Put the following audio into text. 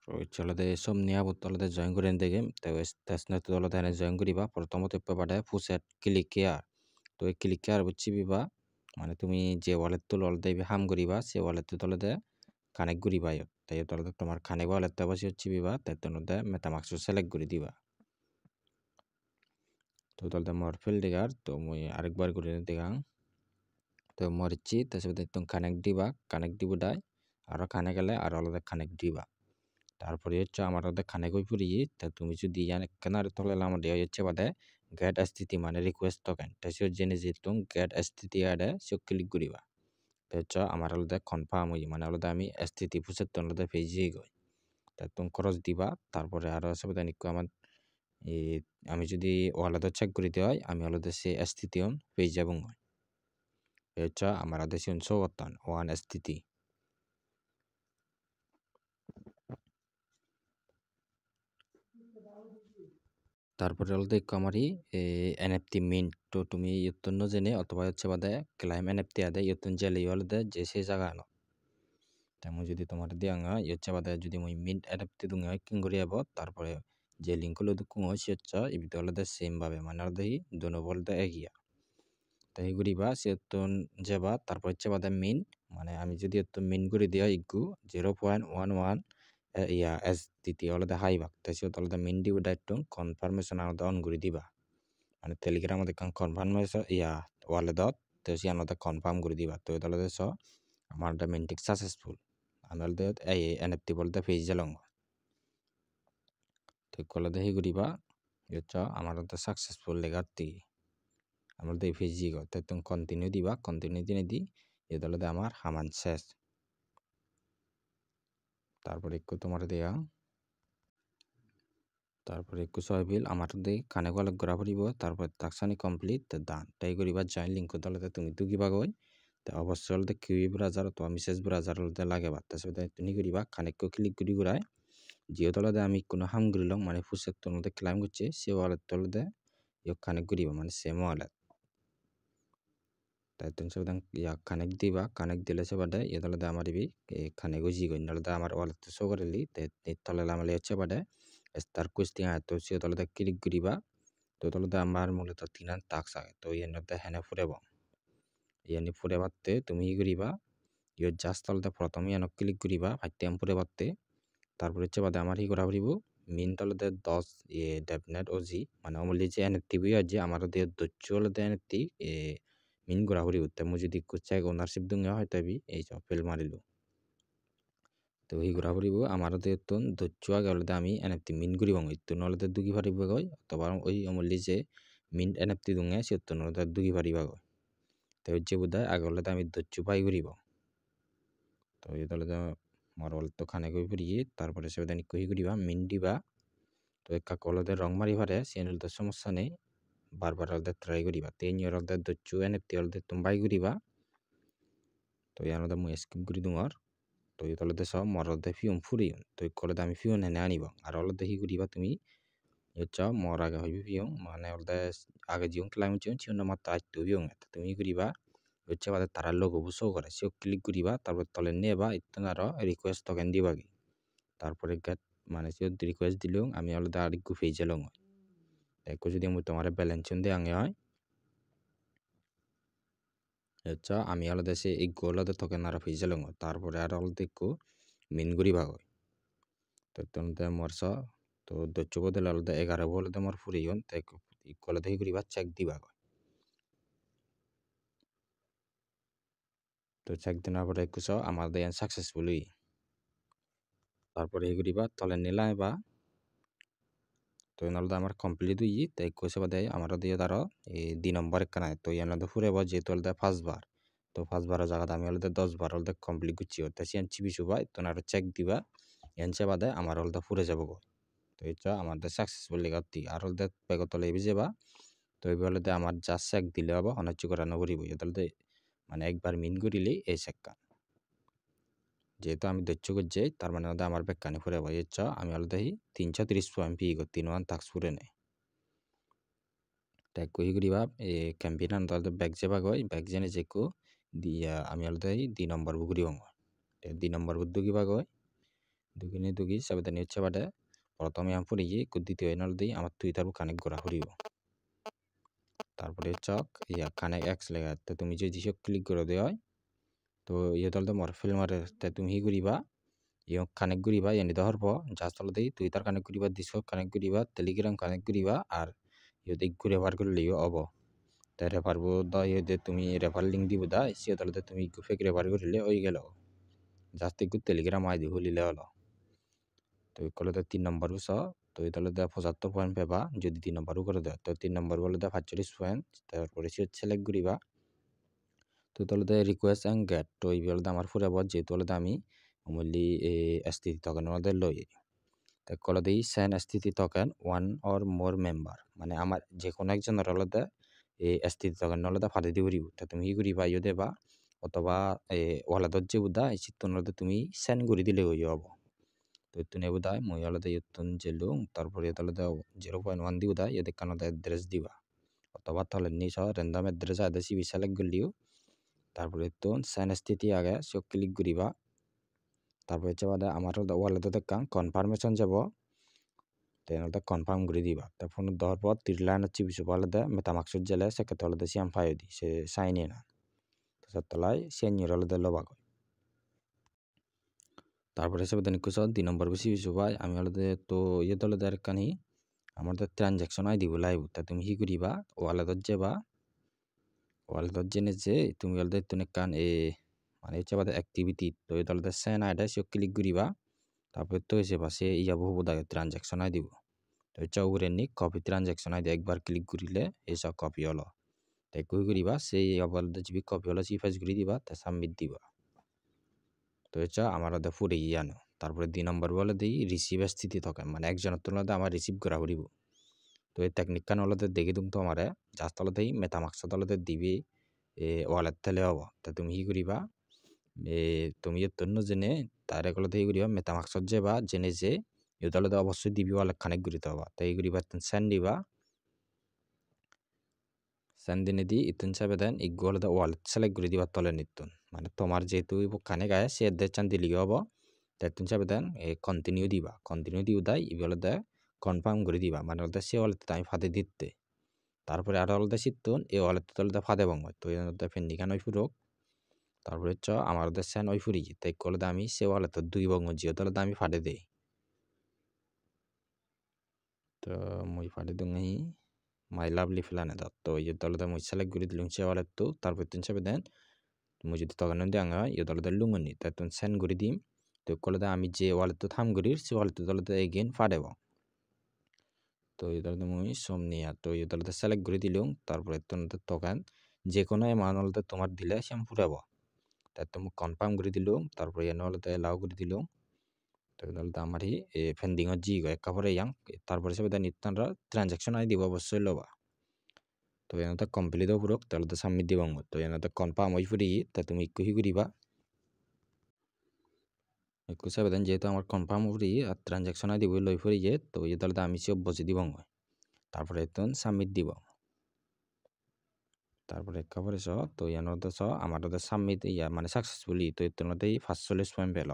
চলতে somnia botolade join করেন দেখে তো তেসনে তলতে এনে জয়েন করিবা প্রথমত পেপারে ফুসেট ক্লিক কেয়ার তো এই ক্লিক কেয়ার বুঝছি বিবা মানে তুমি যে ওয়ালেট তো ললতে হাম করিবা সে ওয়ালেট তো তলতে কানেক্ট করিবা তাই তলতে তোমার কানেক্ট ওয়ালেট বসে হচ্ছে বিবা তাই তলতে মেটামাক্স সিলেক্ট করে দিবা তো তলতে মোর ফিল দিগার তো মুই আরেকবার করে দেখাং তো মোর ইচ্ছি তারপরে তুমি কানেক্ট দিবা কানেক্ট দিব দাই আরো কানেক্ট গেলে আর আলাদা কানেক্ট দিবা তারপরে হচ্ছে আমার ওদের খানে কই পুরি তা তুমি যদি জানে কেনার তলে আমার দেওয়া হচ্ছে বাদে গেট স্থিতি মানে রিকোয়েস্ট টোকেন তাই সে জেনে যে তুমি গেট স্থিতি আডে সে ক্লিক করিবা তো হচ্ছে আমার আলাদা কনফার্ম হই মানে আলাদা আমি স্থিতি পুষের তো আলাদা পেজে গই তা তুমি খরচ দিবা তারপরে আরো আছে বাদে নিকো আমার এই আমি যদি আলাদা চেক করে দেওয়া হয় আমি আলাদা সে স্থিতি অন পেজ যাবো হচ্ছে আমার আলাদা সে অনসো ওয়ান স্থিতি তারপরে হলো দেখো আমারই এনএফটি মিন্ট তো তুমি ইয়তন্য জেনে অথবা হচ্ছে বাদে ক্লাইম এনএফটি আদে ইয়তন জেলে হলে যে সেই জায়গা আনো তেমন যদি তোমার দিয়াঙ্গা ইচ্ছে বাদে যদি মই মিন্ট এনএফটি দুঙ্গা কিং করি যাব তারপরে যে লিঙ্ক হলো দুকুং হচ্ছে হচ্ছে ইবিতে হলে সেম ভাবে মানে হলে দোনো বলতে এগিয়া তাই ঘুরিবা সেতন যাবা তারপর হচ্ছে বাদে মিন মানে আমি যদি এত মিন করে দিয়া ইগু 0.11 ইয়া এস দ্বিতীয় হলে হাই বাক তাই সে হলে মিন দিব ডাইরেক্ট কনফার্মেশন আলাদা অন করে দিবা মানে টেলিগ্রাম মধ্যে কনফার্মেশন ইয়া ওয়ালে দত তো সে আলাদা কনফার্ম করে দিবা তো তাহলে স আমার মিনটিক সাকসেসফুল আমি হলে এই এনএফটি বলতে পেজ জালং তো কলে দেখি ঘুরিবা ইচ্ছা আমার সাকসেসফুল লেগার আমার তো পেজি গো তো তুমি কন্টিনিউ দিবা কন্টিনিউ দিনে দি এ দলে আমার হামান শেষ তারপরে একটু তোমার দেয়া তারপরে একটু সহবিল আমার দে কানে গলা ঘোরা পড়িব তারপর টাকসানি কমপ্লিট দান তাই করিবা জয়েন লিঙ্ক দলে তুমি তো কিবা গই তো অবশ্যই হলে কিউই ব্রাউজার তো মিসেস ব্রাউজার হলে লাগে বার্তা সেটা তুমি করিবা কানেক্ট ক্লিক করি ঘুরায় জিও তলতে আমি কোনো হাম করিলাম মানে ফুসের তলতে ক্লাইম করছে সে ওয়ালেট তলতে কানেক্ট করিবা মানে সেম ওয়ালেট তাই তুমি সেটা ইয়া কানেক্ট দিবা কানেক্ট দিলে সে বাদে এ তলতে আমার ইবি কানেক্ট জি গই নালতে আমার ওয়ালেট তো শো করেলি তে তলে আমালে হচ্ছে বাদে স্টার কুস্তি তো সে তলতে ক্লিক করিবা তো তলতে আমার মূলত তিনান টাক্স আগে তো ইয়ানতে হেনে ফুরেব ইয়ানি ফুরে বাতে তুমি ই করিবা ইয়ে জাস্ট তলতে প্রথমে ইয়ানো ক্লিক করিবা ফাইতে ফুরে বাতে তারপরে হচ্ছে বাদে আমার ই করা পড়িব মিন তলতে 10 ডেভনেট ওজি মানে অমূল্য যে এনএফটি বই আছে আমার দিয়ে দচ্চ হলতে এনএফটি মিন করা পড়িব তেমন যদি কুচাই ওনারশিপ দুঙ্গা হয় তবি এই সব ফেল মারিল তো এই করা পড়িব আমার দিয়ে তো দচ্চ আগে হলতে আমি এনএফটি মিন করিব ইত্তু নলতে দুগি পারিব গই অথবা ওই অমূল্য যে মিন এনএফটি দুঙ্গা সে তো নলতে দুগি পারিব গই তো হচ্ছে বোধহয় আগে হলতে আমি দচ্চ পাই করিব তো এই তলে মর তো খানে কই ফুরিয়ে তারপরে সে দানি কই করিবা মিন দিবা তো একা কলদের রং মারি পারে সেনলতে সমস্যা নেই বারবার হলদে ট্রাই করিবা তেন ইয়ার হলদে দচ্চু এনএফটি হলদে তুমি বাই করিবা তো ইয়ার মধ্যে মুই স্কিপ করি দুমার তো এই তলতে সব মর হলদে ফিউম ফুরি তো কলদে আমি ফিউন এনে আনিব আর হলদে হি করিবা তুমি হচ্ছে মর আগে হইবি ফিউম মানে হলদে আগে জিউং ক্লাইম চিউন চিউন মাত্র আজ তুবিউং তুমি করিবা হচ্ছে বাদে তারা লোগো শো করে সে ক্লিক করিবা তারপর তলে নেবা ইত্যাদি আরো রিকোয়েস্ট টোকেন দিবা কি তারপরে গেট মানে সে রিকোয়েস্ট দিলেও আমি আলাদা আরেকটু পেয়ে গেলাম দেখো যদি আমি তোমার ব্যালেন্স দিয়ে আগে হয় আচ্ছা আমি আলাদা সে এই গোলাতে তোকে নারা পেয়ে গেলাম তারপরে আর আলাদা একটু মিনগুড়ি ভাগ হয় তো তোমাদের মরস তো দচ্চ বদলে আলাদা 11 বলতে আমার ফুরি হন তাই গোলাতে ঘুরিবা চেক দিবা তো চেক দিনের পরে একটু আমাদের সাকসেসফুলি তারপরে এগুলিবা তলে নিলাম বা তো এনালদা আমার কমপ্লিট হই তাই কোসে বাদে আমার দিয়ে তার এই 2 নম্বর কানায় তো এনালদা ফুরেব যেহেতু হলদে 5 বার তো 5 বার জায়গাতে আমি হলদে 10 বার হলদে কমপ্লিট করছি তাই সে চিবি সুবাই তো আর চেক দিবা এনসে বাদে আমার হলদে ফুরে যাব গো তো এটা আমাদের সাকসেসফুল লেগাতি আর হলদে পেগতলে এবি যাবা তো এই হলদে আমার যা চেক দিলে হবো অনাচ্য করা নগরিব এতলদে মানে একবার মিন করিলেই এই চেককা যেহেতু আমি দচ্ছ করছি তার মানে আমার বেকানি ফুরে বই আমি আলাদা 330 পয়েন্ট পি গো 3 টাক্স ফুরে নেই ট্যাগ কই করিবা এ ক্যাম্পেইন আনতে ব্যাগ যাবা গই ব্যাগ জেনে যেকো দিয়া আমি আলাদা 2 নম্বর বুগুরি বঙ্গ 2 নম্বর বুদ্ধ কিবা গই দুগুণে দুগি সেবেদানি হচ্ছে বাদে প্রথমে আমি পড়ি দ্বিতীয় নল দিই আমার টুইটার কানেক্ট করা করিব তারপরে চক ইয়া কানেক্ট এক্স লেখা তো তুমি যদি ক্লিক করে দেওয়া হয় তো ইয়ে তলতে মর ফিল মারে তুমি হি করিবা ইয়ক কানেক্ট করিবা এনে দেওয়ার পর জাস্ট অলরেডি টুইটার কানেক্ট করিবা ডিসকর্ড কানেক্ট করিবা টেলিগ্রাম কানেক্ট করিবা আর ইয়তে ঘুরে বার করলেও হব তাই রেফার দা ইয়ে তুমি রেফার লিঙ্ক দিব দা সে তলতে তুমি ফেক রেফার করলে হয়ে গেল জাস্ট একটু টেলিগ্রাম আইডি খুলিলে হলো তো কলতে 3 নম্বর উস তো তলতে 75 পয়েন্ট পাবা যদি 3 নম্বর করে দেয় তো 3 নম্বর বলে 45 পয়েন্ট তারপরে সিলেক্ট করিবা তো তলতে রিকোয়েস্ট এন্ড গেট তো এই বলতে আমার ফুরাব যেহেতু তলতে আমি মূল্যি স্থিতি টোকেন আমাদের লই তো কলতে সেন্ড স্থিতি token one or more member মানে আমার যে কোনো একজনের হলতে এই স্থিতি টোকেন হলতে ফাটে দিব তা তুমি কি করিবা ইয়ে দেবা অথবা ওয়ালেটত যে বুদা এই চিত্তনলতে তুমি সেন্ড করে দিলে হয়ে যাব তো তুমি বুদায় মই হলতে ইয়তন জেলু তারপরে তলতে 0.1 দি বুদা ইয়ে দেখানোতে অ্যাড্রেস দিবা অথবা তলে নিছ র্যান্ডম অ্যাড্রেস আদে সিবি সিলেক্ট করলিও তারপরে তো সেন্ড স্থিতি আগে সব ক্লিক করিবা তারপরে হচ্ছে বাদে আমার ওয়ালেটে দেখা কনফার্মেশন যাব তেনতে কনফার্ম করে দিবা তা ফোন দেওয়ার পর 3 লাইন হচ্ছে বিশু ওয়ালেটে মেটামাক্সের জেলে সেকে তলতে সিয়াম ফাই দি সে সাইন ইন তো তলায় সে নিরলতে লবা তারপরে হিসেবে দেন কুছ 2 নম্বর বেশি বিশু ভাই আমি হলতে তো ইয়ে তলে দেয়ার কানি আমাদের ট্রানজাকশন আইডি লাইব তা তুমি কি করিবা ওয়ালেটত যাবা ওয়ালেটত জেনে যে তুমি হলতে তুমি কান মানে হচ্ছে বাদে অ্যাক্টিভিটি তো এই তলতে সেন আইডা সে ক্লিক করিবা তারপরে তো এসে পাশে ইয়া বহু দাগে ট্রানজাকশন আই দিব তো হচ্ছে উপরে নি কপি ট্রানজাকশন আই একবার ক্লিক করিলে এসব কপি হলো তাই কই করিবা সেই আবার জিবি কপি হলো সি ফেস করে দিবা তা সাবমিট দিবা তো হচ্ছে আমার ওদের ফুটে আনো তারপরে 2 নম্বর বলে দিই রিসিভ স্থিতি থাকে মানে একজনের তুলনাতে আমার রিসিভ করা করিব তো এই টেকনিক কান হলতে দেখি তুমি তো আমারে জাস্ট হলতেই মেটামাক্স হলতে দিবি ওয়ালেট তেলে হব তা তুমি কি করিবা তুমি তন্ন জেনে তার এগুলোতে এই করিবা মেটামাক্সত যে বা জেনে যে ইউতালতে অবশ্যই দিবি ওয়ালেট কানেক্ট করিতে হবা তাই এই করিবা সেন্ড দিবা সেন্ড দিনে দি ইতুন চাবে দেন ইগুয়ালতে ওয়ালেট সিলেক্ট করে দিবা তলে নিতুন মানে তোমার যেহেতু কানেক্ট আয় সে এদের চান দিলি হব তাই তুমি চাবে দেন কন্টিনিউ দিবা কন্টিনিউ দিও দেয় ইগুয়ালতে কনফার্ম করে দিবা মানে বলতে সে ওয়ালেট আমি ফাঁদে দিতে তারপরে আর আলাদা সিদ্ধন এই ওয়ালেট তলতে ফাঁদে বঙ্গ তো এই ফেন্ডিখান ওই ফুরক তারপরে আমার ওদের সেন ওই ফুরি তাই কলে আমি সে ওয়ালেট 2 বঙ্গ জিও তলে আমি ফাঁদে দেই তো মই ফাঁদে দুঙাই মাই লাভলি ফেলানে দাও তো এই তলে মই সিলেক্ট করে দিলাম সে ওয়ালেট তো তারপরে তুমি চাবে দেন মই যদি তখন আঙা এই তলে লুঙ্গনি তাই তুমি সেন্ড করে দিম তো কলে আমি যে ওয়ালেট তো থাম করি সে ওয়ালেট তলে এগেন ফাঁদেব তো এটাতে মই সমনিয়া তো এটাতে সিলেক্ট করে দিলাম তারপরে তখন যে কোনো এমাউন্ট হলতে তোমার দিলে সে ফুরাবো তাই তুমি কনফার্ম করে দিলাম তারপরে এনে হলতে এলাও করে দিলাম তো হলতে আমার ফেন্ডিংত জি একেবারে ইয়াং তারপরে সে নিতানরা ট্রানজাকশন আই দিব অবশ্যই লবা তো এনে কমপ্লিট পুরো তাহলে সাবমিট দিব তো এনে কনফার্ম হয়ে ফুরি তা তুমি একটু হি করিবা একটু সাবেদান যেহেতু আমার কনফার্ম ফুরি আর ট্রানজাকশন আই দিব লই ফুরি তো এই তাহলে আমি সব বসে দিব তারপরে তো সাবমিট দিব তারপরে একেবারে তো ইয়ানোতে আমার সাবমিট ইয়া মানে সাকসেসফুলি তো এর 45 পয়েন্ট পেল